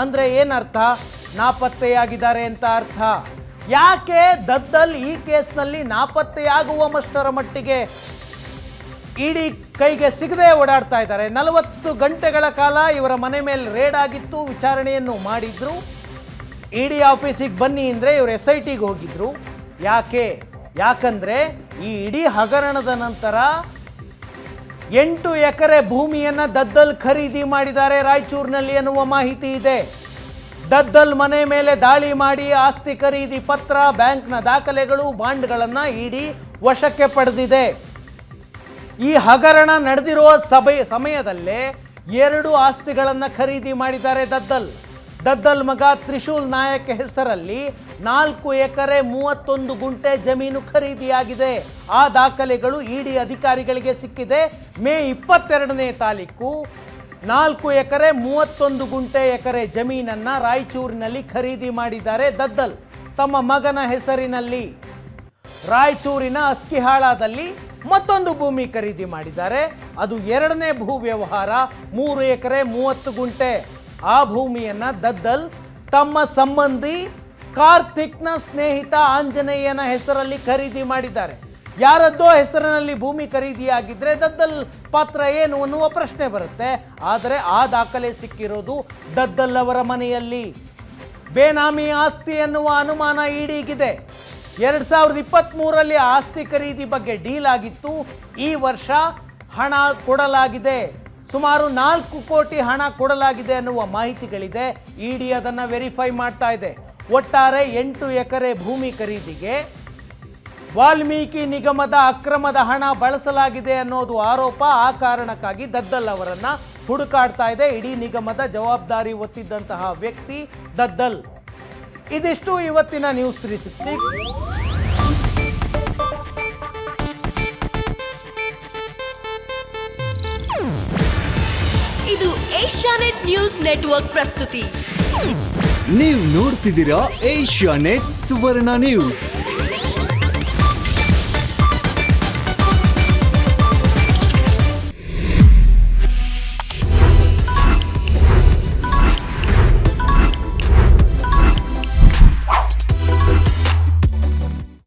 ಅಂದರೆ ಏನರ್ಥ? ನಾಪತ್ತೆಯಾಗಿದ್ದಾರೆ ಅಂತ ಅರ್ಥ. ಯಾಕೆ ದದ್ದಲ್ ಈ ಕೇಸ್ನಲ್ಲಿ ನಾಪತ್ತೆಯಾಗುವಷ್ಟರ ಮಟ್ಟಿಗೆ ಇಡಿ ಕೈಗೆ ಸಿಗದೆ ಓಡಾಡ್ತಾ ಇದ್ದಾರೆ? 40 ಗಂಟೆಗಳ ಕಾಲ ಇವರ ಮನೆ ಮೇಲೆ ರೇಡ್ ಆಗಿತ್ತು. ವಿಚಾರಣೆಯನ್ನು ಮಾಡಿದ್ರು. ಇಡಿ ಆಫೀಸಿಗೆ ಬನ್ನಿ ಅಂದರೆ ಇವರು SITಗೆ ಹೋಗಿದ್ರು. ಯಾಕಂದ್ರೆ ಈ ಇಡೀ ಹಗರಣದ ನಂತರ 8 ಎಕರೆ ಭೂಮಿಯನ್ನು ದದ್ದಲ್ ಖರೀದಿ ಮಾಡಿದ್ದಾರೆ ರಾಯಚೂರಿನಲ್ಲಿ ಎನ್ನುವ ಮಾಹಿತಿ ಇದೆ. ದದ್ದಲ್ ಮನೆ ಮೇಲೆ ದಾಳಿ ಮಾಡಿ ಆಸ್ತಿ ಖರೀದಿ ಪತ್ರ, ಬ್ಯಾಂಕ್ನ ದಾಖಲೆಗಳು, ಬಾಂಡ್ಗಳನ್ನು ಇಡಿ ವಶಕ್ಕೆ ಪಡೆದಿದೆ. ಈ ಹಗರಣ ನಡೆದಿರುವ ಸಮಯದಲ್ಲೇ 2 ಆಸ್ತಿಗಳನ್ನು ಖರೀದಿ ಮಾಡಿದ್ದಾರೆ ದದ್ದಲ್ ಮಗ ತ್ರಿಶೂಲ್ ನಾಯಕ್ ಹೆಸರಲ್ಲಿ 4 ಎಕರೆ 31 ಗುಂಟೆ ಜಮೀನು ಖರೀದಿಯಾಗಿದೆ. ಆ ದಾಖಲೆಗಳು ಇಡಿ ಅಧಿಕಾರಿಗಳಿಗೆ ಸಿಕ್ಕಿದೆ. ಮೇ 22ನೇ ತಾರೀಕು 4 ಎಕರೆ 31 ಎಕರೆ ಜಮೀನನ್ನ ರಾಯಚೂರಿನಲ್ಲಿ ಖರೀದಿ ಮಾಡಿದ್ದಾರೆ ದದ್ದಲ್ ತಮ್ಮ ಮಗನ ಹೆಸರಿನಲ್ಲಿ. ರಾಯಚೂರಿನ ಅಸ್ಕಿಹಾಳದಲ್ಲಿ ಮತ್ತೊಂದು ಭೂಮಿ ಖರೀದಿ ಮಾಡಿದ್ದಾರೆ. ಅದು 2ನೇ ಭೂ ವ್ಯವಹಾರ, 3 ಎಕರೆ 30 ಗುಂಟೆ. ಆ ಭೂಮಿಯನ್ನ ದದ್ದಲ್ ತಮ್ಮ ಸಂಬಂಧಿ ಕಾರ್ತಿಕ್ನ ಸ್ನೇಹಿತ ಆಂಜನೇಯನ ಹೆಸರಲ್ಲಿ ಖರೀದಿ ಮಾಡಿದ್ದಾರೆ. ಯಾರದ್ದೋ ಹೆಸರಿನಲ್ಲಿ ಭೂಮಿ ಖರೀದಿಯಾಗಿದ್ರೆ ದದ್ದಲ್ ಪಾತ್ರ ಏನು ಅನ್ನುವ ಪ್ರಶ್ನೆ ಬರುತ್ತೆ. ಆದರೆ ಆ ದಾಖಲೆ ಸಿಕ್ಕಿರೋದು ದದ್ದಲ್ ಅವರ ಮನೆಯಲ್ಲಿ. ಬೇನಾಮಿ ಆಸ್ತಿ ಎನ್ನುವ ಅನುಮಾನ ಇಡಿಗಿದೆ. 2023ರಲ್ಲಿ ಆಸ್ತಿ ಖರೀದಿ ಬಗ್ಗೆ ಡೀಲ್ ಆಗಿತ್ತು. ಈ ವರ್ಷ ಹಣ ಕೊಡಲಾಗಿದೆ. ಸುಮಾರು 4 ಕೋಟಿ ಹಣ ಕೊಡಲಾಗಿದೆ ಅನ್ನುವ ಮಾಹಿತಿಗಳಿದೆ. ಇಡಿ ಅದನ್ನು ವೆರಿಫೈ ಮಾಡ್ತಾ ಇದೆ. ಒಟ್ಟಾರೆ 8 ಎಕರೆ ಭೂಮಿ ಖರೀದಿಗೆ ವಾಲ್ಮೀಕಿ ನಿಗಮದ ಅಕ್ರಮದ ಹಣ ಬಳಸಲಾಗಿದೆ ಅನ್ನೋದು ಆರೋಪ. ಆ ಕಾರಣಕ್ಕಾಗಿ ದದ್ದಲ್ ಅವರನ್ನ ಹುಡುಕಾಡ್ತಾ ಇದೆ. ಇಡೀ ನಿಗಮದ ಜವಾಬ್ದಾರಿ ಹೊತ್ತಿದ್ದಂತಹ ವ್ಯಕ್ತಿ ದದ್ದಲ್. ಇದಿಷ್ಟು ಇವತ್ತಿನ ನ್ಯೂಸ್ 360. ಇದು ಏಷ್ಯಾನೆಟ್ ನ್ಯೂಸ್ ನೆಟ್ವರ್ಕ್ ಪ್ರಸ್ತುತಿ. ನೀವು ನೋಡ್ತಿದ್ದೀರಾ ಏಷ್ಯಾನೆಟ್ ಸುವರ್ಣ ನ್ಯೂಸ್.